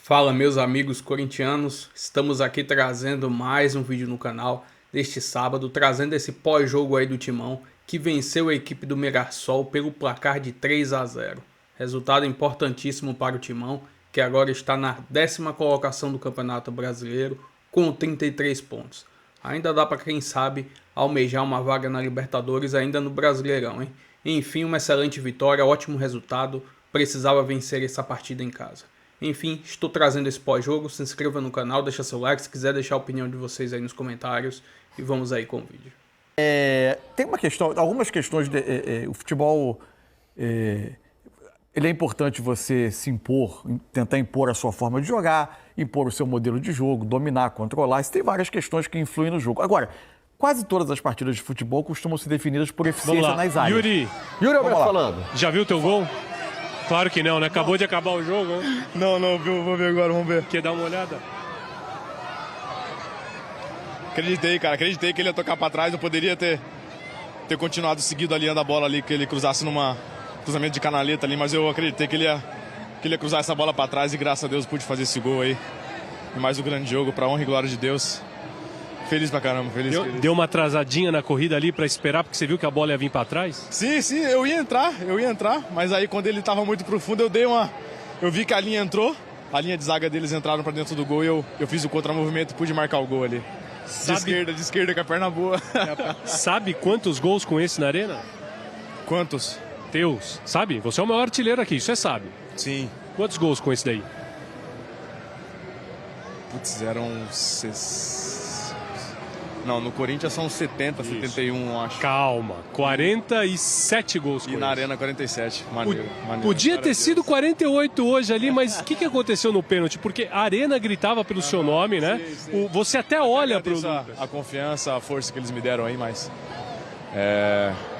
Fala, meus amigos corintianos, estamos aqui trazendo mais um vídeo no canal deste sábado, trazendo esse pós-jogo aí do Timão, que venceu a equipe do Mirassol pelo placar de 3-0. Resultado importantíssimo para o Timão, que agora está na 10ª colocação do Campeonato Brasileiro, com 33 pontos. Ainda dá para quem sabe almejar uma vaga na Libertadores ainda no Brasileirão, hein? Enfim, uma excelente vitória, ótimo resultado, precisava vencer essa partida em casa. Enfim, estou trazendo esse pós-jogo, se inscreva no canal, deixa seu like, se quiser deixar a opinião de vocês aí nos comentários e vamos aí com o vídeo. Tem uma questão, algumas questões, o futebol, ele é importante você se impor, tentar impor a sua forma de jogar, impor o seu modelo de jogo, dominar, controlar, isso tem várias questões que influem no jogo. Agora, quase todas as partidas de futebol costumam ser definidas por eficiência nas áreas. Yuri Alberto falando. Já viu o teu gol? Claro que não, né? Acabou de acabar o jogo, né? Não, vou ver agora, vamos ver. Quer dar uma olhada? Acreditei que ele ia tocar pra trás, eu poderia ter continuado seguido a linha da bola ali, que ele cruzasse numa cruzamento de canaleta ali, mas eu acreditei que ele ia cruzar essa bola pra trás e graças a Deus pude fazer esse gol aí. E mais um grande jogo, pra honra e glória de Deus. Feliz pra caramba, feliz. Deu uma atrasadinha na corrida ali pra esperar, porque você viu que a bola ia vir pra trás? Sim, eu ia entrar, mas aí quando ele tava muito profundo eu vi que a linha entrou, a linha de zaga deles entraram pra dentro do gol e eu fiz o contramovimento e pude marcar o gol ali. De esquerda com a perna boa. Sabe quantos gols com esse na arena? Quantos? Teus. Sabe? Você é o maior artilheiro aqui, isso você sabe. Sim. Quantos gols com esse daí? Putz, eram... Não, no Corinthians são 70, isso. 71, eu acho. Calma, 47 gols com E na Arena 47, maneiro. Podia ter sido 48 hoje ali, mas o que aconteceu no pênalti? Porque a Arena gritava pelo seu nome, né? Sim. Você até olha pro Lucas. A confiança, a força que eles me deram aí, mas...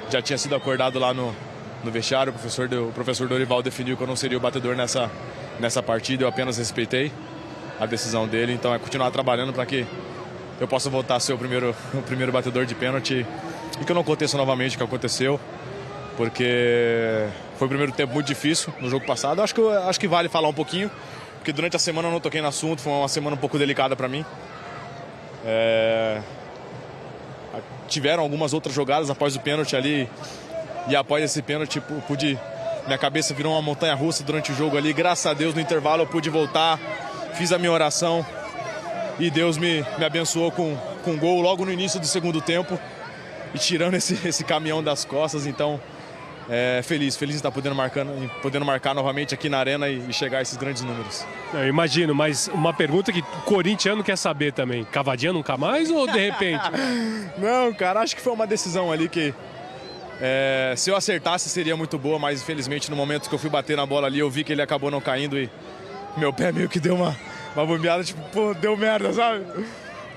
já tinha sido acordado lá no vestiário, o professor Dorival definiu que eu não seria o batedor nessa partida, eu apenas respeitei a decisão dele, então é continuar trabalhando para que eu possa voltar a ser o primeiro batedor de pênalti e que não aconteça novamente o que aconteceu, porque foi o primeiro tempo muito difícil no jogo passado. Acho que vale falar um pouquinho, porque durante a semana eu não toquei no assunto, foi uma semana um pouco delicada para mim. Tiveram algumas outras jogadas após o pênalti ali, e após esse pênalti minha cabeça virou uma montanha-russa durante o jogo ali. Graças a Deus no intervalo eu pude voltar, fiz a minha oração, e Deus me abençoou com um gol logo no início do segundo tempo e tirando esse caminhão das costas. Então, feliz de estar podendo marcar novamente aqui na Arena e chegar a esses grandes números. Eu imagino, mas uma pergunta que o corintiano quer saber também. Cavadinha nunca mais ou de repente? Não, cara, acho que foi uma decisão ali que se eu acertasse seria muito boa, mas infelizmente no momento que eu fui bater na bola ali eu vi que ele acabou não caindo e meu pé meio que deu uma bombeada, tipo, pô, deu merda, sabe?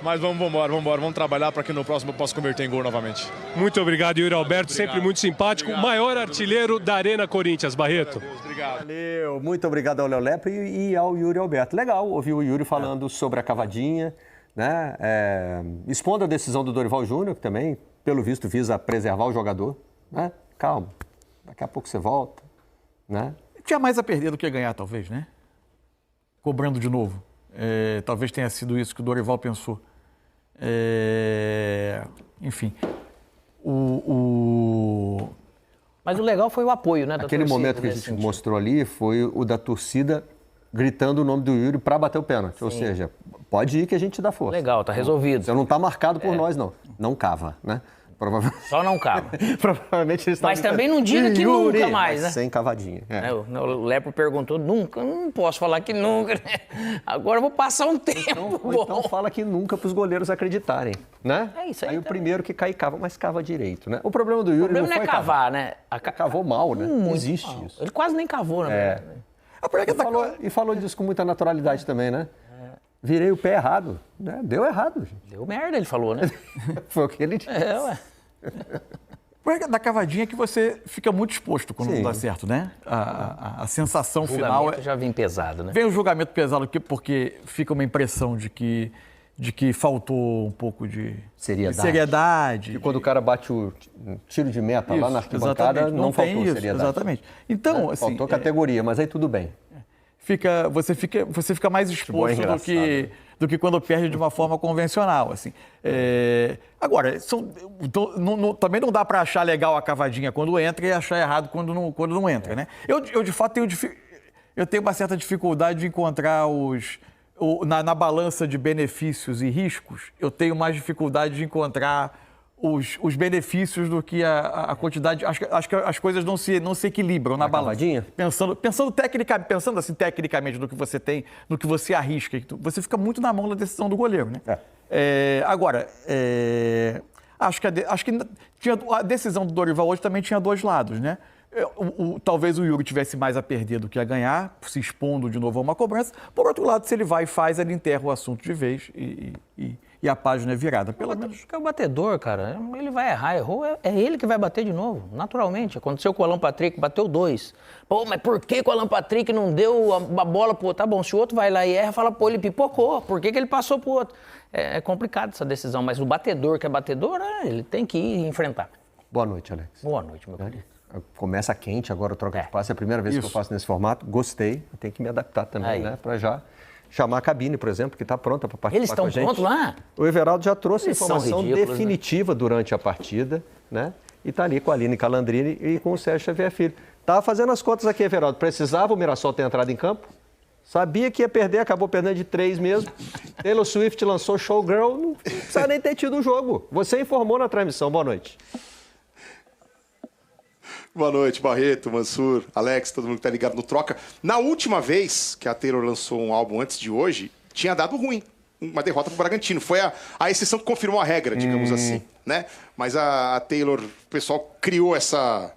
Mas vamos trabalhar para que no próximo eu possa converter em gol novamente. Muito obrigado, Yuri Alberto, Obrigado. sempre muito simpático. Obrigado. Maior artilheiro da Arena Corinthians, Barreto. Obrigado. Valeu, muito obrigado ao Léo Lepre e ao Yuri Alberto. Legal ouvir o Yuri falando sobre a cavadinha, né? Expondo a decisão do Dorival Júnior, que também, pelo visto, visa preservar o jogador, né? Calma, daqui a pouco você volta, né? Tinha mais a perder do que a ganhar, talvez, né? Cobrando de novo. Talvez tenha sido isso que o Dorival pensou. Enfim. Mas o legal foi o apoio, né? Aquele momento que a gente mostrou ali foi o da torcida gritando o nome do Yuri para bater o pênalti. Sim. Ou seja, pode ir que a gente dá força. Legal, tá resolvido. Você não está marcado por nós, não. Não cava, né? Só não cava. Provavelmente eles Mas também não diga que Yuri, nunca mais, né? Sem cavadinha. O Lepre perguntou, nunca, não posso falar que nunca, né? Agora eu vou passar um tempo. Então fala que nunca para os goleiros acreditarem, né? É isso aí. O primeiro que cai, cava, mas cava direito, né? O problema do Yuri não foi cavar, né? Cavou mal, né? Não existe mal. isso. Ele quase nem cavou, né? E falou disso com muita naturalidade também, né? Virei o pé errado, né? Deu errado, gente. Deu merda, ele falou, né? Foi o que ele disse. Ué. Da cavadinha que você fica muito exposto quando não dá certo, né? A sensação final já vem pesado, né? Vem o julgamento pesado porque fica uma impressão de que faltou um pouco de seriedade. E quando o cara bate o tiro de meta lá na arquibancada, exatamente. não faltou isso, seriedade. Exatamente. Então, assim... Faltou categoria, mas aí tudo bem. você fica mais exposto do que quando perde de uma forma convencional, assim. Agora, também não dá para achar legal a cavadinha quando entra e achar errado quando não entra, né? Eu de fato tenho uma certa dificuldade de encontrar na balança de benefícios e riscos, eu tenho mais dificuldade de encontrar os benefícios do que a quantidade. Acho que as coisas não se equilibram na balança. Pensando tecnicamente no que você tem, no que você arrisca, você fica muito na mão da decisão do goleiro, né? Agora, acho que a decisão do Dorival hoje também tinha dois lados, né? Talvez o Yuri tivesse mais a perder do que a ganhar, se expondo de novo a uma cobrança. Por outro lado, se ele vai e faz, ele enterra o assunto de vez e a página é virada. Pelo menos. Acho que é o batedor, cara. Ele vai errar, errou, é ele que vai bater de novo, naturalmente. Aconteceu com o Alan Patrick, bateu 2. Pô, mas por que o Alan Patrick não deu a bola pro outro? Tá bom, se o outro vai lá e erra, fala, pô, ele pipocou. Por que ele passou pro outro? É complicado essa decisão, mas o batedor que é batedor, ele tem que ir enfrentar. Boa noite, Alex. Boa noite, meu querido. Começa quente agora o troca de passe, é a primeira vez que eu faço nesse formato. Gostei, tenho que me adaptar também, né? Para já chamar a cabine, por exemplo, que está pronta para participar. Eles estão prontos lá? O Everaldo já trouxe a informação definitiva, né, durante a partida, né? E está ali com a Aline Calandrini e com o Sérgio Xavier Filho. Estava fazendo as contas aqui, Everaldo. Precisava o Mirassol ter entrado em campo? Sabia que ia perder, acabou perdendo de 3 mesmo. Taylor Swift lançou Showgirl, não precisa nem ter tido o jogo. Você informou na transmissão. Boa noite. Boa noite, Barreto, Mansur, Alex, todo mundo que tá ligado no Troca. Na última vez que a Taylor lançou um álbum antes de hoje, tinha dado ruim. Uma derrota pro Bragantino. Foi a exceção que confirmou a regra, digamos assim, né? Mas a Taylor, o pessoal criou essa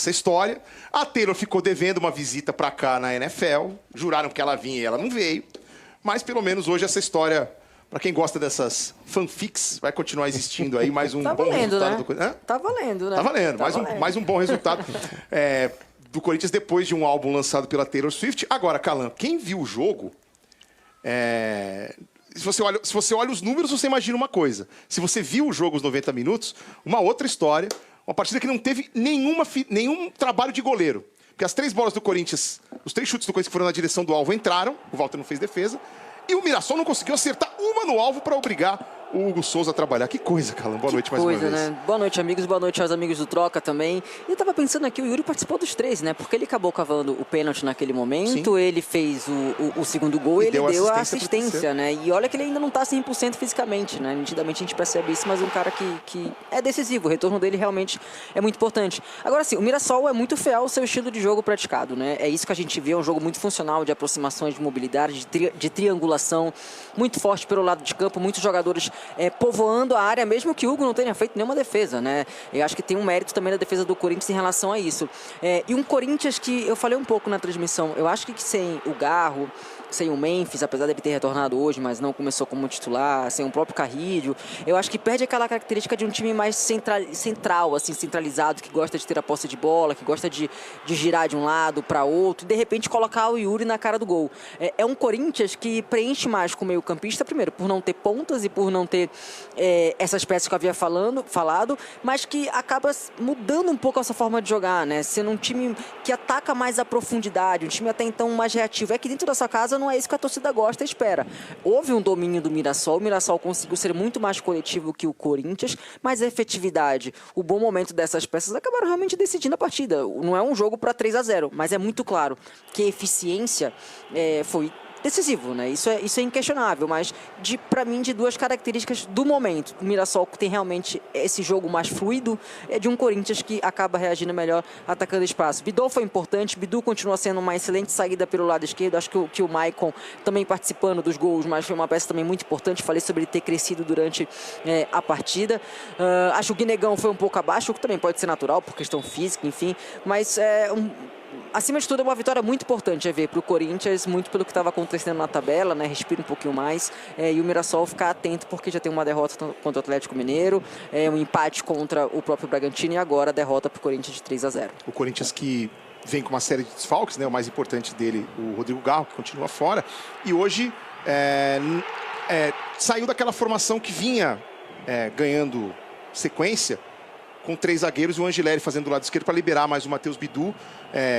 história. A Taylor ficou devendo uma visita pra cá na NFL. Juraram que ela vinha e ela não veio. Mas pelo menos hoje essa história, pra quem gosta dessas fanfics, vai continuar existindo aí. Mais um bom resultado, né? Tá valendo, né? Tá valendo. Mais um bom resultado do Corinthians depois de um álbum lançado pela Taylor Swift. Agora, Calan, quem viu o jogo, se você olha os números, você imagina uma coisa. Se você viu o jogo, os 90 minutos, uma outra história. Uma partida que não teve nenhum trabalho de goleiro. Porque as 3 bolas do Corinthians, os 3 chutes do Corinthians que foram na direção do alvo entraram, o Walter não fez defesa, e o Mirassol não conseguiu acertar uma no alvo para obrigar o Hugo Souza a trabalhar. Que coisa, Calan. Boa noite mais uma vez. Né? Boa noite, amigos. Boa noite aos amigos do Troca também. E eu tava pensando aqui, o Yuri participou dos 3, né? Porque ele acabou cavando o pênalti naquele momento, ele fez o segundo gol e ele deu a assistência, né? E olha que ele ainda não tá 100% fisicamente, né? Nitidamente a gente percebe isso, mas um cara que é decisivo. O retorno dele realmente é muito importante. Agora sim, o Mirassol é muito fiel ao seu estilo de jogo praticado, né? É isso que a gente vê, é um jogo muito funcional de aproximações, de mobilidade, de triangulação, muito forte pelo lado de campo, muitos jogadores povoando a área, mesmo que o Hugo não tenha feito nenhuma defesa, né? Eu acho que tem um mérito também da defesa do Corinthians em relação a isso. E um Corinthians que eu falei um pouco na transmissão, eu acho que sem o Garro, sem o Memphis, apesar dele ter retornado hoje, mas não começou como titular, sem o próprio Carrilho, eu acho que perde aquela característica de um time mais central, assim, centralizado, que gosta de ter a posse de bola, que gosta de girar de um lado para outro, e de repente colocar o Yuri na cara do gol. É um Corinthians que preenche mais com o meio-campista, primeiro, por não ter pontas e por não ter essas peças que eu havia falado, mas que acaba mudando um pouco essa forma de jogar, né? Sendo um time que ataca mais a profundidade, um time até então mais reativo. É que dentro dessa casa não é isso que a torcida gosta e espera. Houve um domínio do Mirassol, o Mirassol conseguiu ser muito mais coletivo que o Corinthians, mas a efetividade, o bom momento dessas peças acabaram realmente decidindo a partida. Não é um jogo para 3-0, mas é muito claro que a eficiência foi decisivo, né? Isso é inquestionável, mas para mim de 2 características do momento. O Mirassol tem realmente esse jogo mais fluido, de um Corinthians que acaba reagindo melhor, atacando espaço. Bidu foi importante, Bidu continua sendo uma excelente saída pelo lado esquerdo, acho que o Maicon também participando dos gols, mas foi uma peça também muito importante, falei sobre ele ter crescido durante a partida. Acho que o Guinegão foi um pouco abaixo, o que também pode ser natural por questão física, enfim, mas acima de tudo, é uma vitória muito importante ver para o Corinthians, muito pelo que estava acontecendo na tabela, né? Respira um pouquinho mais. E o Mirassol ficar atento, porque já tem uma derrota contra o Atlético Mineiro, um empate contra o próprio Bragantino e agora a derrota para o Corinthians de 3-0. O Corinthians que vem com uma série de desfalques, né? O mais importante dele, o Rodrigo Garro, que continua fora. E hoje saiu daquela formação que vinha ganhando sequência com 3 zagueiros e o Angileri fazendo do lado esquerdo para liberar mais o Matheus Bidu.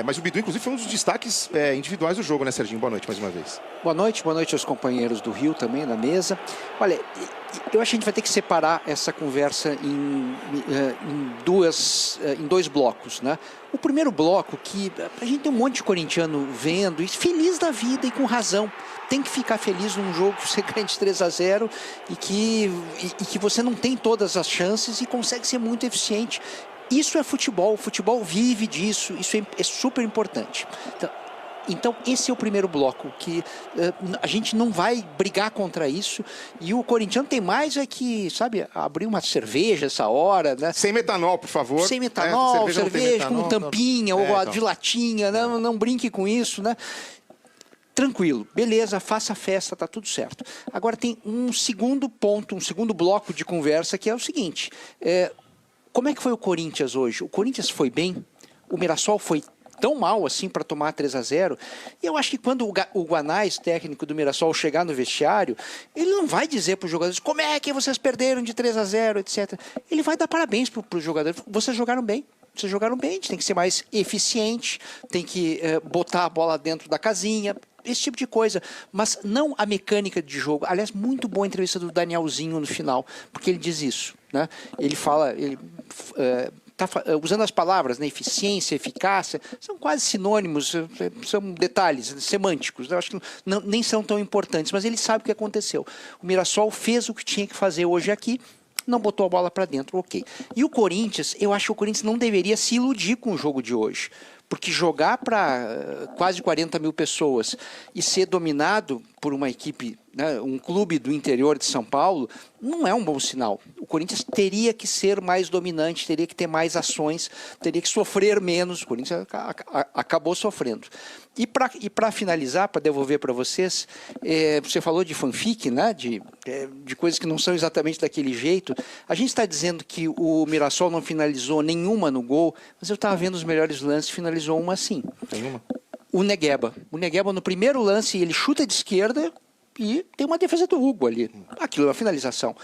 Mas o Bidu, inclusive, foi um dos destaques individuais do jogo, né, Serginho? Boa noite mais uma vez. Boa noite aos companheiros do Rio também na mesa. Olha, eu acho que a gente vai ter que separar essa conversa em 2 blocos, né? O primeiro bloco, que a gente tem um monte de corintiano vendo e feliz da vida e com razão. Tem que ficar feliz num jogo que você ganha de 3-0 e que você não tem todas as chances e consegue ser muito eficiente. Isso é futebol, o futebol vive disso, isso é super importante. Então, esse é o primeiro bloco, que a gente não vai brigar contra isso. E o corintiano tem mais que, sabe, abrir uma cerveja essa hora, né? Sem metanol, por favor. Sem metanol, cerveja metanol, com tampinha ou de latinha, né? Não brinque com isso, né? Tranquilo, beleza, faça a festa, tá tudo certo. Agora tem um segundo ponto, um segundo bloco de conversa, que é o seguinte. Como é que foi o Corinthians hoje? O Corinthians foi bem? O Mirassol foi tão mal assim para tomar 3-0? E eu acho que quando o Guanais, técnico do Mirassol, chegar no vestiário, ele não vai dizer para os jogadores como é que vocês perderam de 3-0, etc. Ele vai dar parabéns para os jogadores. Vocês jogaram bem. Vocês jogaram bem, a gente tem que ser mais eficiente, tem que botar a bola dentro da casinha, esse tipo de coisa, mas não a mecânica de jogo. Aliás, muito boa a entrevista do Danielzinho no final, porque ele diz isso, né? Ele fala, tá usando as palavras, né? Eficiência, eficácia, são quase sinônimos, são detalhes semânticos, eu acho que nem são tão importantes, mas ele sabe o que aconteceu. O Mirassol fez o que tinha que fazer hoje aqui, não botou a bola para dentro, ok. E o Corinthians, eu acho que o Corinthians não deveria se iludir com o jogo de hoje. Porque jogar para quase 40 mil pessoas e ser dominado por uma equipe, né, um clube do interior de São Paulo, não é um bom sinal. O Corinthians teria que ser mais dominante, teria que ter mais ações, teria que sofrer menos. O Corinthians acabou sofrendo. E para finalizar, para devolver para vocês, você falou de fanfic, né, de coisas que não são exatamente daquele jeito. A gente está dizendo que o Mirassol não finalizou nenhuma no gol, mas eu estava vendo os melhores lances, finalizou uma sim. Tem uma? O Negueba, no primeiro lance, ele chuta de esquerda e tem uma defesa do Hugo ali. Aquilo é uma finalização.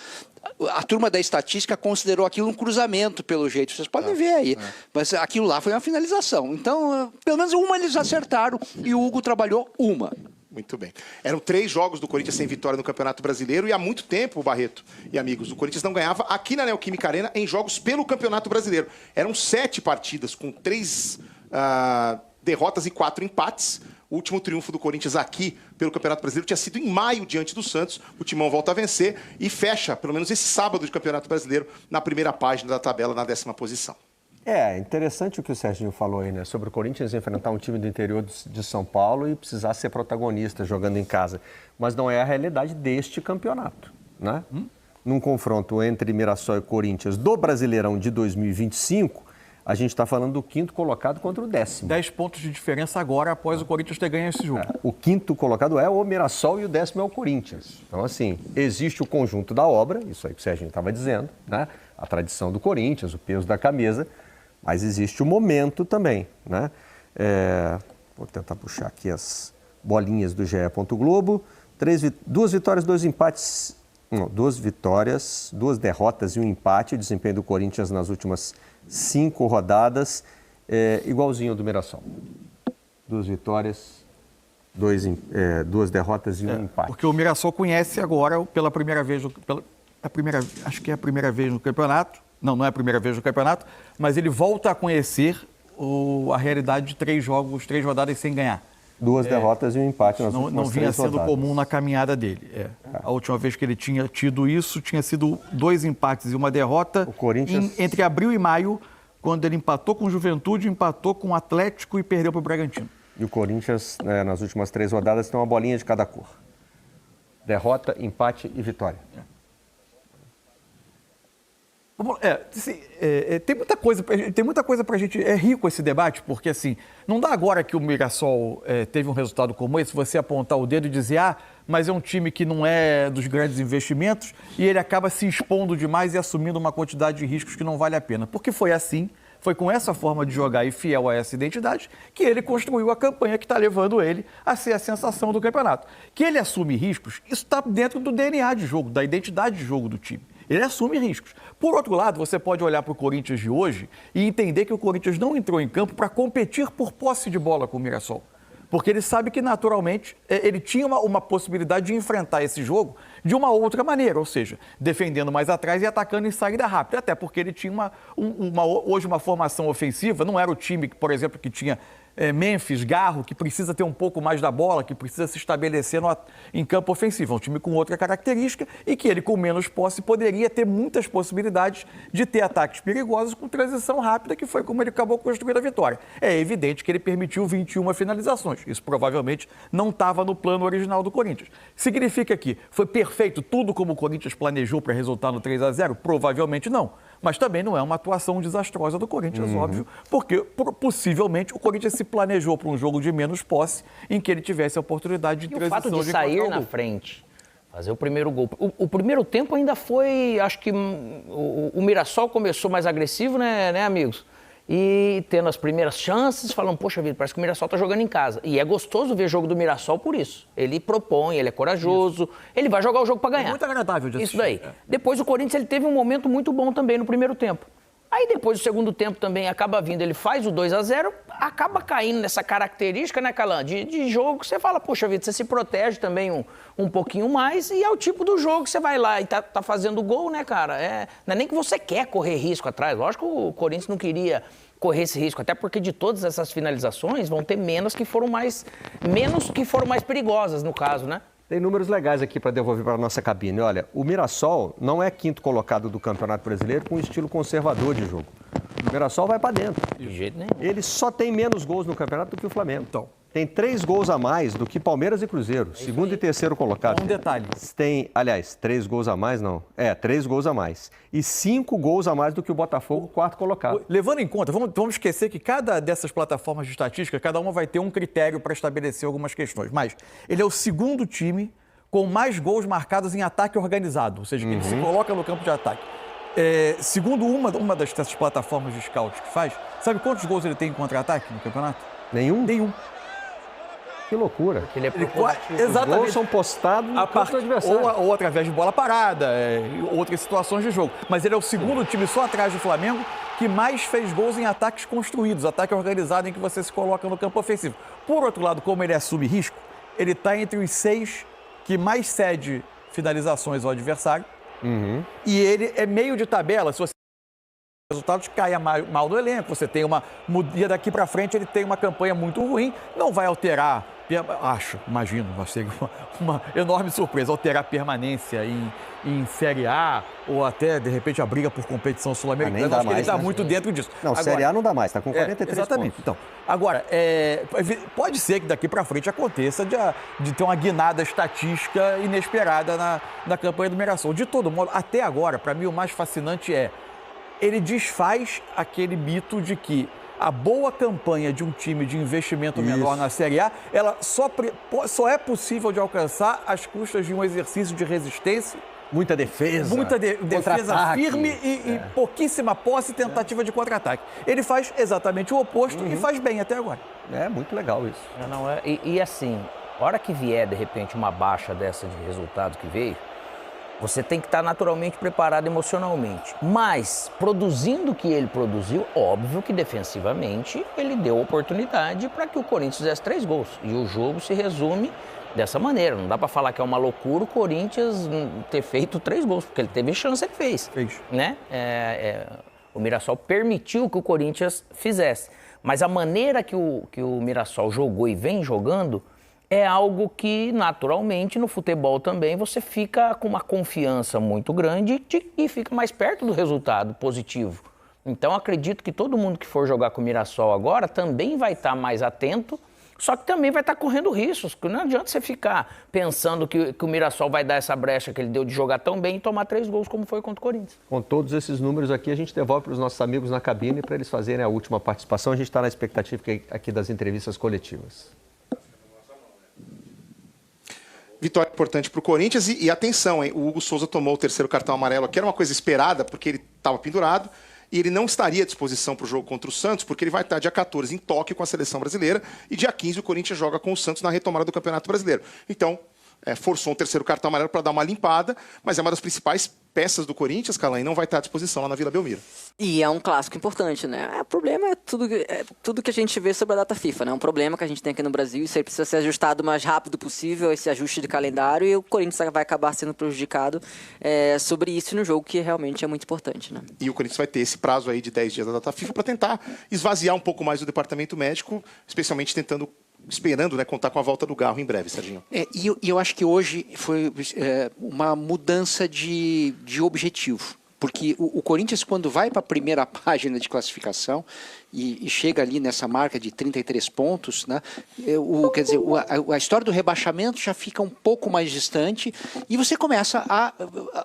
A turma da estatística considerou aquilo um cruzamento, pelo jeito. Vocês podem ver aí. Mas aquilo lá foi uma finalização. Então, pelo menos uma eles acertaram e o Hugo trabalhou uma. Muito bem. Eram 3 jogos do Corinthians sem vitória no Campeonato Brasileiro e há muito tempo, Barreto e amigos, o Corinthians não ganhava aqui na Neoquímica Arena em jogos pelo Campeonato Brasileiro. Eram 7 partidas com 3 derrotas e 4 empates. O último triunfo do Corinthians aqui pelo Campeonato Brasileiro tinha sido em maio diante do Santos. O Timão volta a vencer e fecha, pelo menos esse sábado de Campeonato Brasileiro, na primeira página da tabela, na 10ª posição. Interessante o que o Serginho falou aí, né? Sobre o Corinthians enfrentar um time do interior de São Paulo e precisar ser protagonista jogando em casa. Mas não é a realidade deste campeonato, né? Num confronto entre Mirassol e Corinthians do Brasileirão de 2025, a gente está falando do 5º colocado contra o 10º. 10 pontos de diferença agora após o Corinthians ter ganho esse jogo. O 5º colocado é o Mirassol e o 10º é o Corinthians. Então, assim, existe o conjunto da obra, isso aí que o Serginho estava dizendo, né? A tradição do Corinthians, o peso da camisa, mas existe o momento também, né? Vou tentar puxar aqui as bolinhas do GE. Globo. 2 vitórias, 2 empates. Não, 2 vitórias, 2 derrotas e 1 empate. O desempenho do Corinthians nas últimas 5 rodadas, igualzinho ao do Mirassol. 2 vitórias, 2 derrotas e 1 empate. Porque o Mirassol conhece agora, pela primeira vez, acho que é a primeira vez no campeonato. Não é a primeira vez no campeonato, mas ele volta a conhecer a realidade de 3 jogos, 3 rodadas sem ganhar. 2 derrotas e 1 empate nas últimas 3 rodadas. Não vinha sendo comum na caminhada dele. A última vez que ele tinha tido isso, tinha sido 2 empates e 1 derrota o Corinthians... entre abril e maio, quando ele empatou com o Juventude, empatou com o Atlético e perdeu para o Bragantino. E o Corinthians, nas últimas 3 rodadas, tem uma bolinha de cada cor. Derrota, empate e vitória. Tem muita coisa para a gente... É rico esse debate, porque assim, não dá agora que o Mirassol teve um resultado como esse, você apontar o dedo e dizer, mas é um time que não é dos grandes investimentos e ele acaba se expondo demais e assumindo uma quantidade de riscos que não vale a pena. Porque foi assim, foi com essa forma de jogar e fiel a essa identidade que ele construiu a campanha que está levando ele a ser a sensação do campeonato. Que ele assume riscos, isso está dentro do DNA de jogo, da identidade de jogo do time. Ele assume riscos. Por outro lado, você pode olhar para o Corinthians de hoje e entender que o Corinthians não entrou em campo para competir por posse de bola com o Mirassol. Porque ele sabe que, naturalmente, ele tinha uma possibilidade de enfrentar esse jogo de uma outra maneira, ou seja, defendendo mais atrás e atacando em saída rápida. Até porque ele tinha hoje uma formação ofensiva, não era o time, por exemplo, que tinha Memphis, Garro, que precisa ter um pouco mais da bola, que precisa se estabelecer em campo ofensivo. É um time com outra característica e que ele, com menos posse, poderia ter muitas possibilidades de ter ataques perigosos com transição rápida, que foi como ele acabou construindo a vitória. É evidente que ele permitiu 21 finalizações. Isso provavelmente não estava no plano original do Corinthians. Significa que foi perfeito tudo como o Corinthians planejou para resultar no 3-0? Provavelmente não. Mas também não é uma atuação desastrosa do Corinthians, óbvio, porque possivelmente o Corinthians se planejou para um jogo de menos posse, em que ele tivesse a oportunidade de transição. O fato de sair na frente, fazer o primeiro gol. O primeiro tempo ainda foi, acho que o Mirassol começou mais agressivo, né, amigos? E tendo as primeiras chances, falando, poxa vida, parece que o Mirassol está jogando em casa. E é gostoso ver o jogo do Mirassol por isso. Ele propõe, ele é corajoso, ele vai jogar o jogo para ganhar. É muito agradável de assistir. Isso daí. Depois o Corinthians ele teve um momento muito bom também no primeiro tempo. Aí depois do segundo tempo também acaba vindo, ele faz o 2-0, acaba caindo nessa característica, né, Calan, de jogo que você fala, poxa vida, você se protege também um pouquinho mais e é o tipo do jogo que você vai lá e tá fazendo gol, né, cara? Não é nem que você quer correr risco atrás, lógico que o Corinthians não queria correr esse risco, até porque de todas essas finalizações vão ter menos que foram mais perigosas no caso, né? Tem números legais aqui para devolver para a nossa cabine. Olha, o Mirassol não é quinto colocado do Campeonato Brasileiro com estilo conservador de jogo. O Mirassol vai para dentro. De jeito nenhum. Ele só tem menos gols no campeonato do que o Flamengo. Então, tem 3 gols a mais do que Palmeiras e Cruzeiro, segundo e terceiro colocado. Um detalhe. Tem, aliás, 3 gols a mais, não. 3 gols a mais. E 5 gols a mais do que o Botafogo, quarto colocado. Levando em conta, vamos esquecer que cada dessas plataformas de estatística, cada uma vai ter um critério para estabelecer algumas questões. Mas ele é o segundo time com mais gols marcados em ataque organizado, ou seja, que ele se coloca no campo de ataque. Segundo uma dessas plataformas de scout que faz, sabe quantos gols ele tem em contra-ataque no campeonato? Nenhum? Nenhum. Que loucura. Ele é Os gols são postados no campo do adversário. Ou através de bola parada, outras situações de jogo. Mas ele é o segundo time só atrás do Flamengo que mais fez gols em ataques construídos, ataque organizado em que você se coloca no campo ofensivo. Por outro lado, como ele assume risco, ele está entre os 6 que mais cede finalizações ao adversário. E ele é meio de tabela, se você resultados caia mal no elenco, você tem e daqui para frente ele tem uma campanha muito ruim, não vai alterar, imagino, vai ser uma enorme surpresa, alterar a permanência em Série A ou até, de repente, a briga por competição sul-americana, acho que ele está muito dentro disso. Não, agora, Série A não dá mais, está com 43 exatamente. pontos. Então, agora, pode ser que daqui para frente aconteça de ter uma guinada estatística inesperada na campanha do Mirassol. De todo modo, até agora, para mim, o mais fascinante ele desfaz aquele mito de que a boa campanha de um time de investimento menor na Série A, ela só é possível de alcançar às custas de um exercício de resistência. Muita defesa. Muita defesa firme e pouquíssima posse e tentativa de contra-ataque. Ele faz exatamente o oposto e faz bem até agora. É muito legal isso. E assim, a hora que vier, de repente, uma baixa dessa de resultado que veio, você tem que estar naturalmente preparado emocionalmente. Mas, produzindo o que ele produziu, óbvio que defensivamente ele deu oportunidade para que o Corinthians fizesse 3 gols. E o jogo se resume dessa maneira. Não dá para falar que é uma loucura o Corinthians ter feito 3 gols, porque ele teve chance, ele fez. Né? O Mirassol permitiu que o Corinthians fizesse. Mas a maneira que o Mirassol jogou e vem jogando é algo que, naturalmente, no futebol também, você fica com uma confiança muito grande e fica mais perto do resultado positivo. Então, acredito que todo mundo que for jogar com o Mirassol agora também vai estar mais atento, só que também vai estar correndo riscos. Não adianta você ficar pensando que o Mirassol vai dar essa brecha que ele deu de jogar tão bem e tomar 3 gols como foi contra o Corinthians. Com todos esses números aqui, a gente devolve para os nossos amigos na cabine para eles fazerem a última participação. A gente está na expectativa aqui das entrevistas coletivas. Vitória importante para o Corinthians e atenção, hein? O Hugo Souza tomou o 3º cartão amarelo aqui, era uma coisa esperada, porque ele estava pendurado e ele não estaria à disposição para o jogo contra o Santos, porque ele vai estar dia 14 em Tóquio com a seleção brasileira e dia 15 o Corinthians joga com o Santos na retomada do Campeonato Brasileiro. Então, forçou um terceiro cartão amarelo para dar uma limpada, mas é uma das principais peças do Corinthians, Calan, e não vai estar à disposição lá na Vila Belmiro. E é um clássico importante, né? O problema é tudo que a gente vê sobre a data FIFA, né? Um problema que a gente tem aqui no Brasil, isso aí precisa ser ajustado o mais rápido possível, esse ajuste de calendário, e o Corinthians vai acabar sendo prejudicado sobre isso no jogo, que realmente é muito importante, né? E o Corinthians vai ter esse prazo aí de 10 dias da data FIFA para tentar esvaziar um pouco mais o departamento médico, especialmente esperando, né, contar com a volta do Garro em breve, Serginho. E eu acho que hoje foi uma mudança de objetivo. Porque o Corinthians, quando vai para a primeira página de classificação e chega ali nessa marca de 33 pontos, né, quer dizer, a história do rebaixamento já fica um pouco mais distante e você começa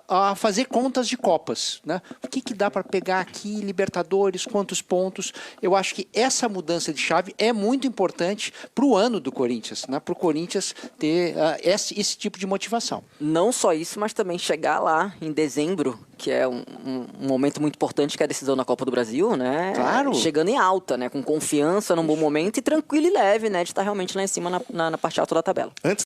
a fazer contas de Copas. Né? O que dá para pegar aqui, Libertadores, quantos pontos? Eu acho que essa mudança de chave é muito importante para o ano do Corinthians, né? Para o Corinthians ter esse tipo de motivação. Não só isso, mas também chegar lá em dezembro, que é um momento muito importante, que é a decisão da Copa do Brasil, né? Claro. Chegando em alta, né? Com confiança, num bom momento e tranquilo e leve, né? De estar realmente lá em cima na parte alta da tabela. Antes